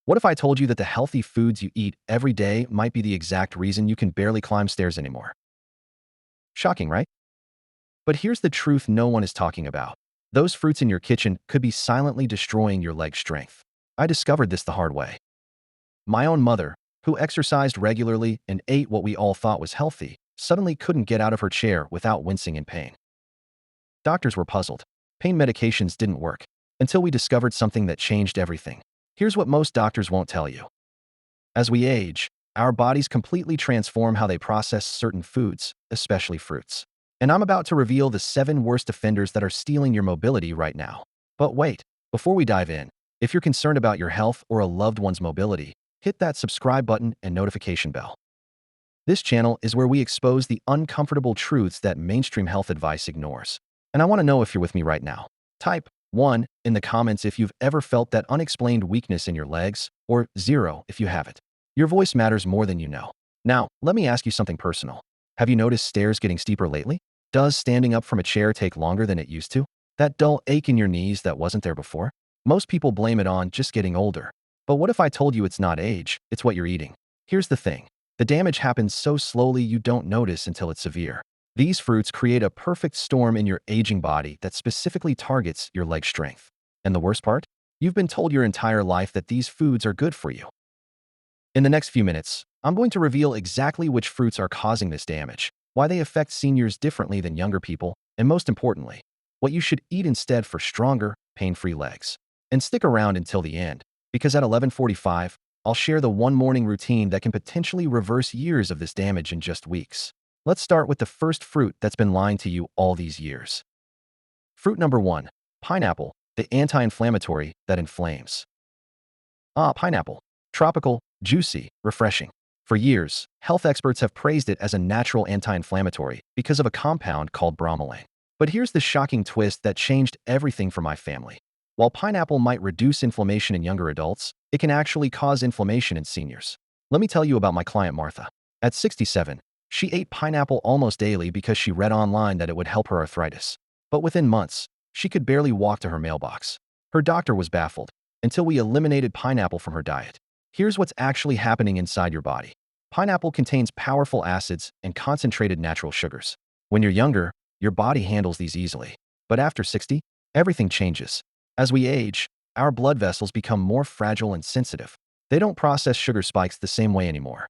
What if I told you that the healthy foods you eat every day might be the exact reason you can barely climb stairs anymore? Shocking, right? But here's the truth no one is talking about. Those fruits in your kitchen could be silently destroying your leg strength. I discovered this the hard way. My own mother, who exercised regularly and ate what we all thought was healthy, suddenly couldn't get out of her chair without wincing in pain. Doctors were puzzled. Pain medications didn't work until we discovered something that changed everything. Here's what most doctors won't tell you. As we age, our bodies completely transform how they process certain foods, especially fruits. And I'm about to reveal the 7 worst offenders that are stealing your mobility right now. But wait, before we dive in, if you're concerned about your health or a loved one's mobility, hit that subscribe button and notification bell. This channel is where we expose the uncomfortable truths that mainstream health advice ignores. And I want to know if you're with me right now. Type 1 in the comments if you've ever felt that unexplained weakness in your legs, or 0 if you haven't. Your voice matters more than you know. Now, let me ask you something personal. Have you noticed stairs getting steeper lately? Does standing up from a chair take longer than it used to? That dull ache in your knees that wasn't there before? Most people blame it on just getting older. But what if I told you it's not age, it's what you're eating? Here's the thing. The damage happens so slowly you don't notice until it's severe. These fruits create a perfect storm in your aging body that specifically targets your leg strength. And the worst part? You've been told your entire life that these foods are good for you. In the next few minutes, I'm going to reveal exactly which fruits are causing this damage, why they affect seniors differently than younger people, and most importantly, what you should eat instead for stronger, pain-free legs. And stick around until the end, because at 11:45, I'll share the one morning routine that can potentially reverse years of this damage in just weeks. Let's start with the first fruit that's been lying to you all these years. Fruit number 1, pineapple, the anti-inflammatory that inflames. Pineapple. Tropical, juicy, refreshing. For years, health experts have praised it as a natural anti-inflammatory because of a compound called bromelain. But here's the shocking twist that changed everything for my family. While pineapple might reduce inflammation in younger adults, it can actually cause inflammation in seniors. Let me tell you about my client Martha. At 67, she ate pineapple almost daily because she read online that it would help her arthritis. But within months, she could barely walk to her mailbox. Her doctor was baffled until we eliminated pineapple from her diet. Here's what's actually happening inside your body. Pineapple contains powerful acids and concentrated natural sugars. When you're younger, your body handles these easily. But after 60, everything changes. As we age, our blood vessels become more fragile and sensitive. They don't process sugar spikes the same way anymore.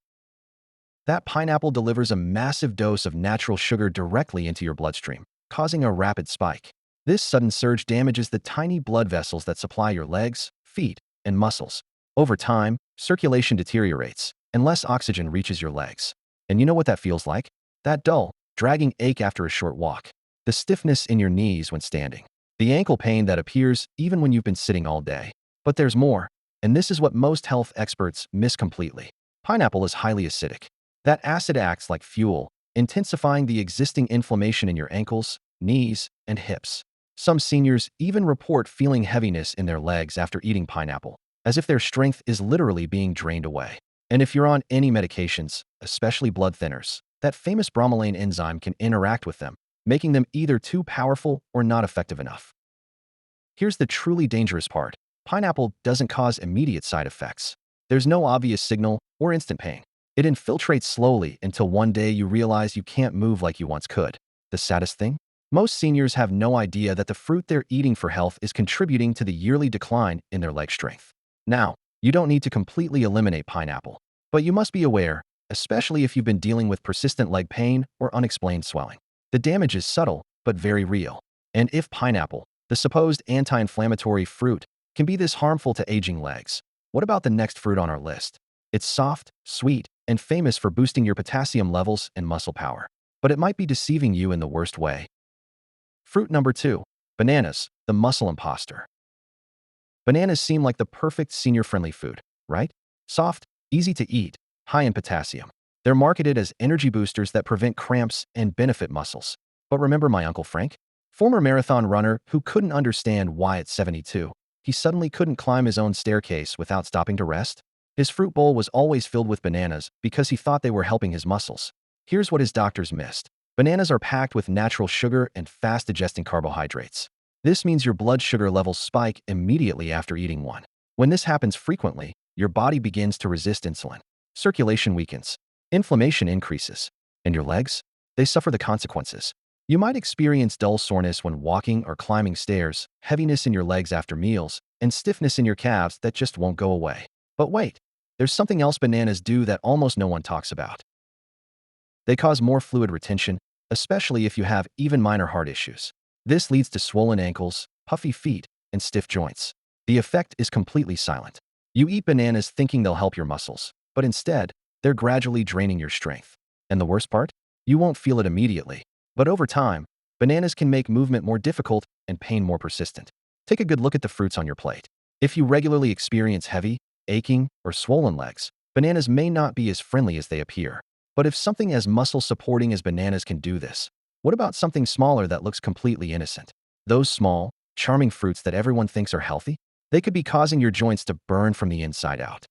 That pineapple delivers a massive dose of natural sugar directly into your bloodstream, causing a rapid spike. This sudden surge damages the tiny blood vessels that supply your legs, feet, and muscles. Over time, circulation deteriorates, and less oxygen reaches your legs. And you know what that feels like? That dull, dragging ache after a short walk. The stiffness in your knees when standing. The ankle pain that appears even when you've been sitting all day. But there's more, and this is what most health experts miss completely. Pineapple is highly acidic. That acid acts like fuel, intensifying the existing inflammation in your ankles, knees, and hips. Some seniors even report feeling heaviness in their legs after eating pineapple, as if their strength is literally being drained away. And if you're on any medications, especially blood thinners, that famous bromelain enzyme can interact with them, making them either too powerful or not effective enough. Here's the truly dangerous part. Pineapple doesn't cause immediate side effects. There's no obvious signal or instant pain. It infiltrates slowly until one day you realize you can't move like you once could. The saddest thing? Most seniors have no idea that the fruit they're eating for health is contributing to the yearly decline in their leg strength. Now, you don't need to completely eliminate pineapple, but you must be aware, especially if you've been dealing with persistent leg pain or unexplained swelling. The damage is subtle, but very real. And if pineapple, the supposed anti-inflammatory fruit, can be this harmful to aging legs, what about the next fruit on our list? It's soft, sweet, and famous for boosting your potassium levels and muscle power. But it might be deceiving you in the worst way. Fruit number 2, bananas, the muscle imposter. Bananas seem like the perfect senior-friendly food, right? Soft, easy to eat, high in potassium. They're marketed as energy boosters that prevent cramps and benefit muscles. But remember my Uncle Frank? Former marathon runner who couldn't understand why at 72, he suddenly couldn't climb his own staircase without stopping to rest? His fruit bowl was always filled with bananas because he thought they were helping his muscles. Here's what his doctors missed. Bananas are packed with natural sugar and fast-digesting carbohydrates. This means your blood sugar levels spike immediately after eating one. When this happens frequently, your body begins to resist insulin. Circulation weakens, inflammation increases, and your legs, they suffer the consequences. You might experience dull soreness when walking or climbing stairs, heaviness in your legs after meals, and stiffness in your calves that just won't go away. But wait, there's something else bananas do that almost no one talks about. They cause more fluid retention, especially if you have even minor heart issues. This leads to swollen ankles, puffy feet, and stiff joints. The effect is completely silent. You eat bananas thinking they'll help your muscles, but instead, they're gradually draining your strength. And the worst part? You won't feel it immediately. But over time, bananas can make movement more difficult and pain more persistent. Take a good look at the fruits on your plate. If you regularly experience heavy, aching, or swollen legs, bananas may not be as friendly as they appear. But if something as muscle-supporting as bananas can do this, what about something smaller that looks completely innocent? Those small, charming fruits that everyone thinks are healthy? They could be causing your joints to burn from the inside out.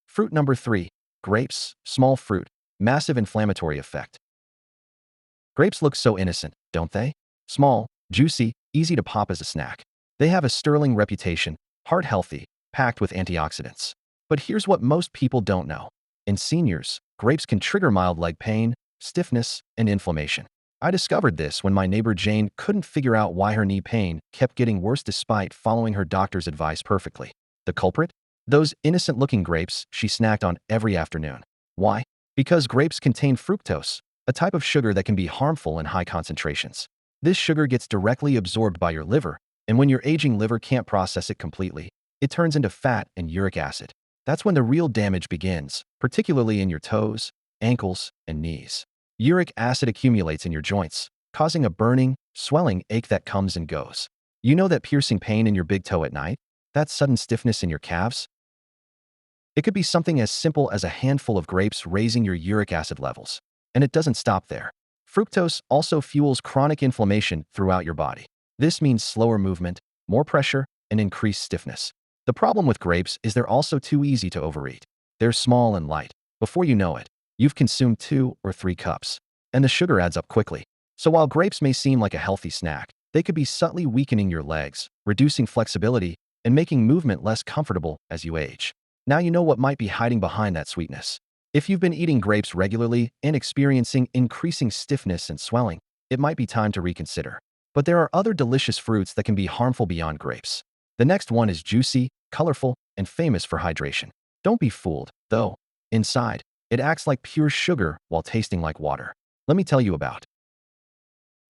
Fruit number 3. Grapes, small fruit, massive inflammatory effect. Grapes look so innocent, don't they? Small, juicy, easy to pop as a snack. They have a sterling reputation, heart-healthy, packed with antioxidants. But here's what most people don't know. In seniors, grapes can trigger mild leg pain, stiffness, and inflammation. I discovered this when my neighbor Jane couldn't figure out why her knee pain kept getting worse despite following her doctor's advice perfectly. The culprit? Those innocent-looking grapes she snacked on every afternoon. Why? Because grapes contain fructose, a type of sugar that can be harmful in high concentrations. This sugar gets directly absorbed by your liver, and when your aging liver can't process it completely, it turns into fat and uric acid. That's when the real damage begins, particularly in your toes, ankles, and knees. Uric acid accumulates in your joints, causing a burning, swelling ache that comes and goes. You know that piercing pain in your big toe at night? That sudden stiffness in your calves? It could be something as simple as a handful of grapes raising your uric acid levels. And it doesn't stop there. Fructose also fuels chronic inflammation throughout your body. This means slower movement, more pressure, and increased stiffness. The problem with grapes is they're also too easy to overeat. They're small and light. Before you know it, you've consumed 2 or 3 cups, and the sugar adds up quickly. So while grapes may seem like a healthy snack, they could be subtly weakening your legs, reducing flexibility, and making movement less comfortable as you age. Now you know what might be hiding behind that sweetness. If you've been eating grapes regularly and experiencing increasing stiffness and swelling, it might be time to reconsider. But there are other delicious fruits that can be harmful beyond grapes. The next one is juicy, colorful, and famous for hydration. Don't be fooled, though. Inside, it acts like pure sugar while tasting like water. Let me tell you about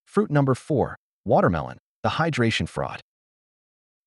fruit number 4, watermelon, the hydration fraud.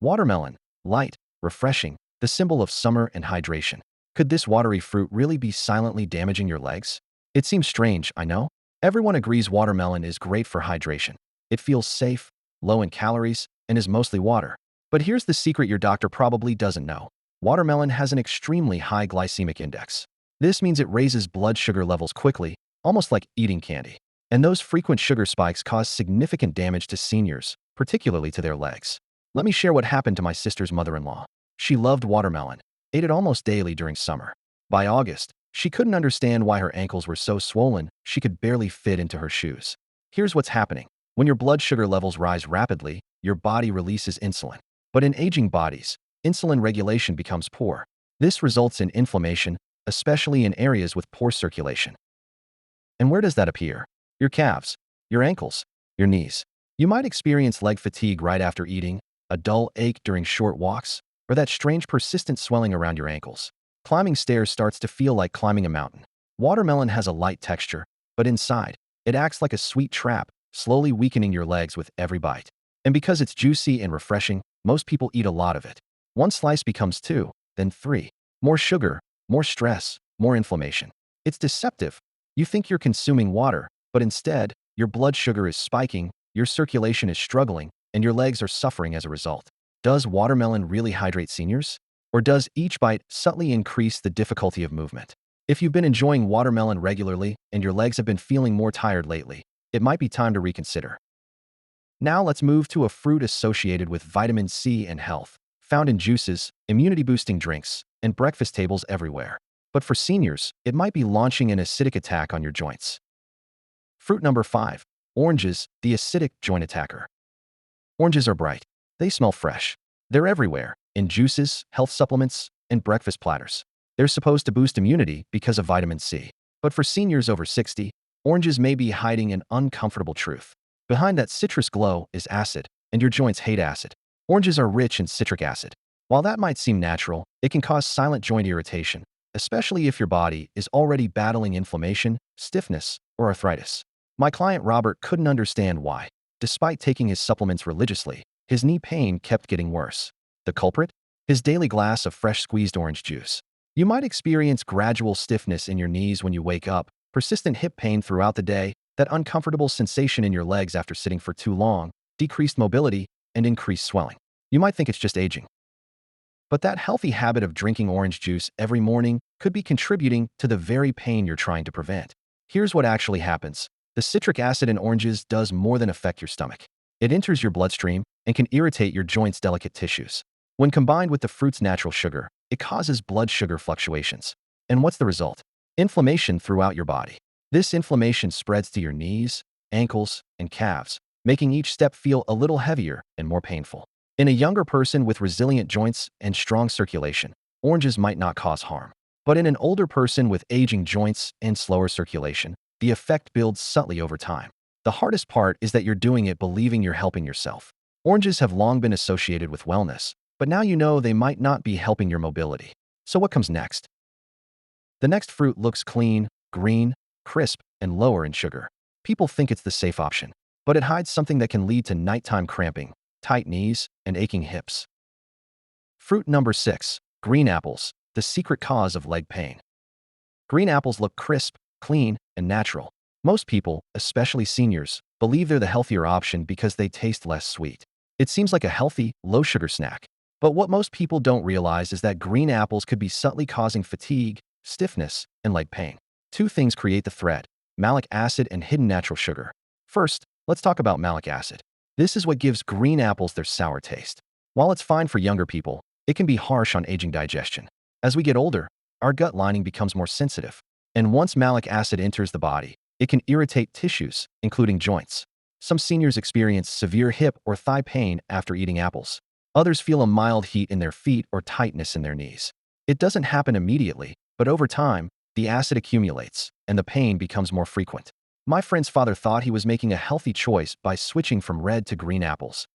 Watermelon, light, refreshing, the symbol of summer and hydration. Could this watery fruit really be silently damaging your legs? It seems strange, I know. Everyone agrees watermelon is great for hydration. It feels safe, low in calories, and is mostly water. But here's the secret your doctor probably doesn't know. Watermelon has an extremely high glycemic index. This means it raises blood sugar levels quickly, almost like eating candy. And those frequent sugar spikes cause significant damage to seniors, particularly to their legs. Let me share what happened to my sister's mother-in-law. She loved watermelon, ate it almost daily during summer. By August, she couldn't understand why her ankles were so swollen she could barely fit into her shoes. Here's what's happening. When your blood sugar levels rise rapidly, your body releases insulin. But in aging bodies, insulin regulation becomes poor. This results in inflammation, especially in areas with poor circulation. And where does that appear? Your calves, your ankles, your knees. You might experience leg fatigue right after eating, a dull ache during short walks, or that strange persistent swelling around your ankles. Climbing stairs starts to feel like climbing a mountain. Watermelon has a light texture, but inside, it acts like a sweet trap, slowly weakening your legs with every bite. And because it's juicy and refreshing, most people eat a lot of it. One slice becomes 2, then 3. More sugar, more stress, more inflammation. It's deceptive. You think you're consuming water, but instead, your blood sugar is spiking, your circulation is struggling, and your legs are suffering as a result. Does watermelon really hydrate seniors? Or does each bite subtly increase the difficulty of movement? If you've been enjoying watermelon regularly and your legs have been feeling more tired lately, it might be time to reconsider. Now let's move to a fruit associated with vitamin C and health, found in juices, immunity-boosting drinks, and breakfast tables everywhere. But for seniors, it might be launching an acidic attack on your joints. Fruit number 5, oranges, the acidic joint attacker. Oranges are bright. They smell fresh. They're everywhere, in juices, health supplements, and breakfast platters. They're supposed to boost immunity because of vitamin C. But for seniors over 60, oranges may be hiding an uncomfortable truth. Behind that citrus glow is acid, and your joints hate acid. Oranges are rich in citric acid. While that might seem natural, it can cause silent joint irritation, especially if your body is already battling inflammation, stiffness, or arthritis. My client Robert couldn't understand why. Despite taking his supplements religiously, his knee pain kept getting worse. The culprit? His daily glass of fresh squeezed orange juice. You might experience gradual stiffness in your knees when you wake up, persistent hip pain throughout the day, that uncomfortable sensation in your legs after sitting for too long, decreased mobility, and increased swelling. You might think it's just aging. But that healthy habit of drinking orange juice every morning could be contributing to the very pain you're trying to prevent. Here's what actually happens. The citric acid in oranges does more than affect your stomach. It enters your bloodstream and can irritate your joints' delicate tissues. When combined with the fruit's natural sugar, it causes blood sugar fluctuations. And what's the result? Inflammation throughout your body. This inflammation spreads to your knees, ankles, and calves, making each step feel a little heavier and more painful. In a younger person with resilient joints and strong circulation, oranges might not cause harm. But in an older person with aging joints and slower circulation, the effect builds subtly over time. The hardest part is that you're doing it believing you're helping yourself. Oranges have long been associated with wellness, but now you know they might not be helping your mobility. So what comes next? The next fruit looks clean, green, crisp, and lower in sugar. People think it's the safe option, but it hides something that can lead to nighttime cramping, tight knees, and aching hips. Fruit number 6, green apples, the secret cause of leg pain. Green apples look crisp, clean, and natural. Most people, especially seniors, believe they're the healthier option because they taste less sweet. It seems like a healthy, low-sugar snack. But what most people don't realize is that green apples could be subtly causing fatigue, stiffness, and leg pain. Two things create the threat: malic acid and hidden natural sugar. First, let's talk about malic acid. This is what gives green apples their sour taste. While it's fine for younger people, it can be harsh on aging digestion. As we get older, our gut lining becomes more sensitive. And once malic acid enters the body, it can irritate tissues, including joints. Some seniors experience severe hip or thigh pain after eating apples. Others feel a mild heat in their feet or tightness in their knees. It doesn't happen immediately, but over time, the acid accumulates, and the pain becomes more frequent. My friend's father thought he was making a healthy choice by switching from red to green apples.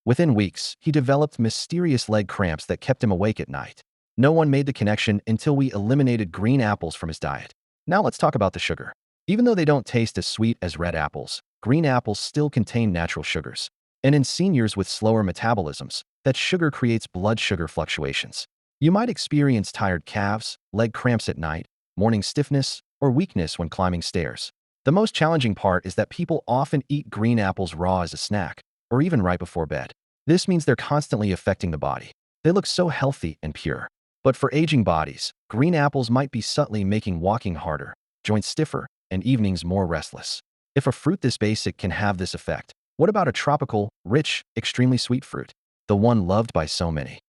Within weeks, he developed mysterious leg cramps that kept him awake at night. No one made the connection until we eliminated green apples from his diet. Now let's talk about the sugar. Even though they don't taste as sweet as red apples, green apples still contain natural sugars. And in seniors with slower metabolisms, that sugar creates blood sugar fluctuations. You might experience tired calves, leg cramps at night, morning stiffness, or weakness when climbing stairs. The most challenging part is that people often eat green apples raw as a snack, or even right before bed. This means they're constantly affecting the body. They look so healthy and pure. But for aging bodies, green apples might be subtly making walking harder, joints stiffer, and evenings more restless. If a fruit this basic can have this effect, what about a tropical, rich, extremely sweet fruit? The one loved by so many.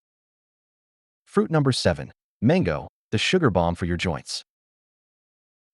Fruit number 7, mango, the sugar bomb for your joints.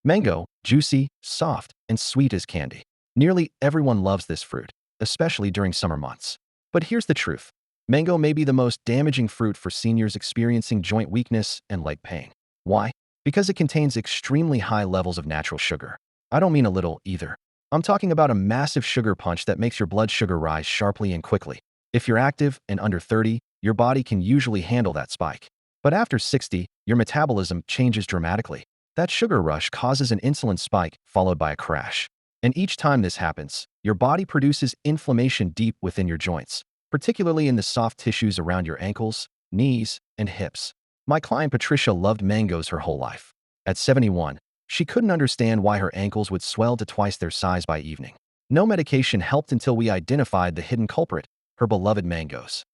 Mango, juicy, soft, and sweet as candy. Nearly everyone loves this fruit, especially during summer months. But here's the truth. Mango may be the most damaging fruit for seniors experiencing joint weakness and leg pain. Why? Because it contains extremely high levels of natural sugar. I don't mean a little either. I'm talking about a massive sugar punch that makes your blood sugar rise sharply and quickly. If you're active and under 30, your body can usually handle that spike. But after 60, your metabolism changes dramatically. That sugar rush causes an insulin spike followed by a crash. And each time this happens, your body produces inflammation deep within your joints, particularly in the soft tissues around your ankles, knees, and hips. My client Patricia loved mangoes her whole life. At 71, she couldn't understand why her ankles would swell to twice their size by evening. No medication helped until we identified the hidden culprit, her beloved mangoes.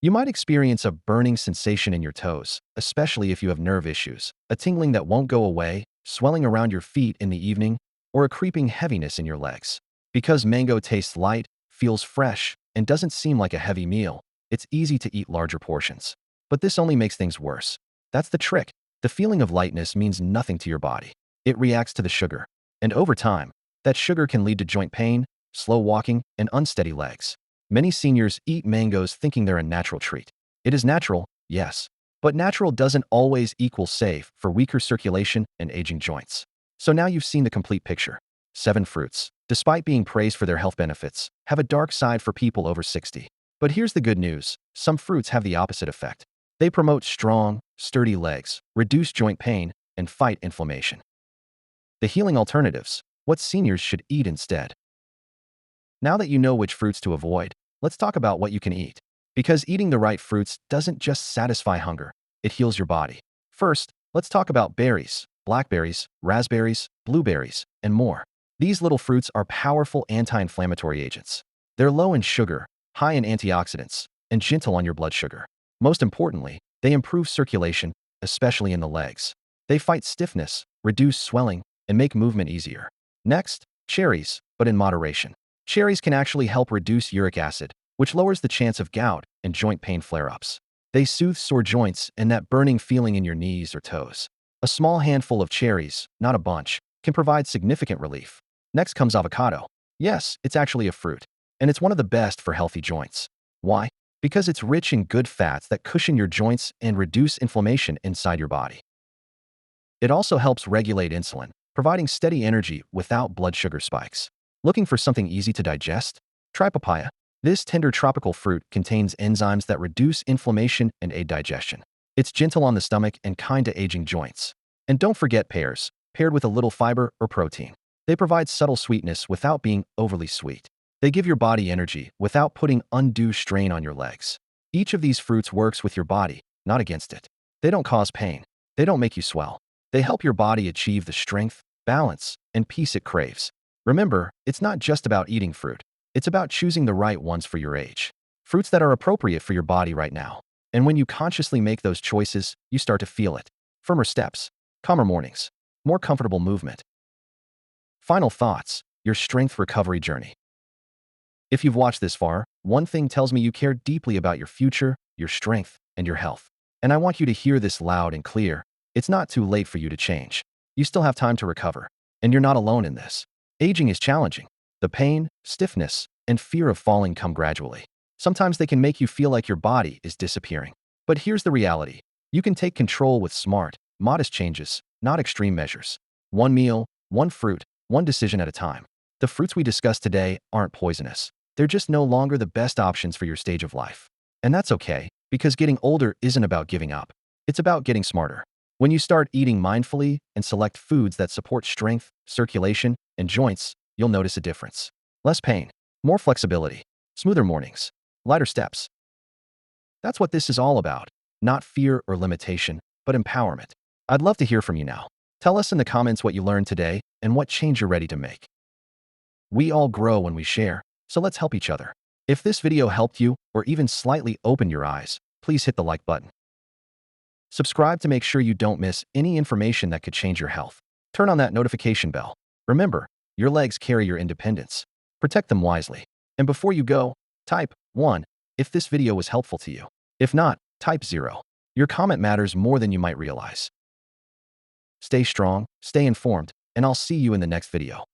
You might experience a burning sensation in your toes, especially if you have nerve issues, a tingling that won't go away, swelling around your feet in the evening, or a creeping heaviness in your legs. Because mango tastes light, feels fresh, and doesn't seem like a heavy meal, it's easy to eat larger portions. But this only makes things worse. That's the trick. The feeling of lightness means nothing to your body. It reacts to the sugar. And over time, that sugar can lead to joint pain, slow walking, and unsteady legs. Many seniors eat mangoes thinking they're a natural treat. It is natural, yes, But natural doesn't always equal safe for weaker circulation and aging joints. So now you've seen the complete picture. 7 fruits, despite being praised for their health benefits, have a dark side for people over 60. But here's the good news. Some fruits have the opposite effect. They promote strong, sturdy legs, reduce joint pain, and fight inflammation. The healing alternatives, what seniors should eat instead. Now that you know which fruits to avoid, let's talk about what you can eat. Because eating the right fruits doesn't just satisfy hunger, it heals your body. First, let's talk about berries, blackberries, raspberries, blueberries, and more. These little fruits are powerful anti-inflammatory agents. They're low in sugar, high in antioxidants, and gentle on your blood sugar. Most importantly, they improve circulation, especially in the legs. They fight stiffness, reduce swelling, and make movement easier. Next, cherries, but in moderation. Cherries can actually help reduce uric acid, which lowers the chance of gout and joint pain flare-ups. They soothe sore joints and that burning feeling in your knees or toes. A small handful of cherries, not a bunch, can provide significant relief. Next comes avocado. Yes, it's actually a fruit, and it's one of the best for healthy joints. Why? Because it's rich in good fats that cushion your joints and reduce inflammation inside your body. It also helps regulate insulin, providing steady energy without blood sugar spikes. Looking for something easy to digest? Try papaya. This tender tropical fruit contains enzymes that reduce inflammation and aid digestion. It's gentle on the stomach and kind to aging joints. And don't forget pears, paired with a little fiber or protein. They provide subtle sweetness without being overly sweet. They give your body energy without putting undue strain on your legs. Each of these fruits works with your body, not against it. They don't cause pain. They don't make you swell. They help your body achieve the strength, balance, and peace it craves. Remember, it's not just about eating fruit. It's about choosing the right ones for your age. Fruits that are appropriate for your body right now. And when you consciously make those choices, you start to feel it. Firmer steps, calmer mornings, more comfortable movement. Final thoughts, your strength recovery journey. If you've watched this far, one thing tells me you care deeply about your future, your strength, and your health. And I want you to hear this loud and clear. It's not too late for you to change. You still have time to recover. And you're not alone in this. Aging is challenging. The pain, stiffness, and fear of falling come gradually. Sometimes they can make you feel like your body is disappearing. But here's the reality. You can take control with smart, modest changes, not extreme measures. One meal, one fruit, one decision at a time. The fruits we discussed today aren't poisonous. They're just no longer the best options for your stage of life. And that's okay, because getting older isn't about giving up. It's about getting smarter. When you start eating mindfully and select foods that support strength, circulation, and joints, you'll notice a difference. Less pain, more flexibility, smoother mornings, lighter steps. That's what this is all about. Not fear or limitation, but empowerment. I'd love to hear from you now. Tell us in the comments what you learned today and what change you're ready to make. We all grow when we share, so let's help each other. If this video helped you or even slightly opened your eyes, please hit the like button. Subscribe to make sure you don't miss any information that could change your health. Turn on that notification bell. Remember, your legs carry your independence. Protect them wisely. And before you go, type 1 if this video was helpful to you. If not, type 0. Your comment matters more than you might realize. Stay strong, stay informed, and I'll see you in the next video.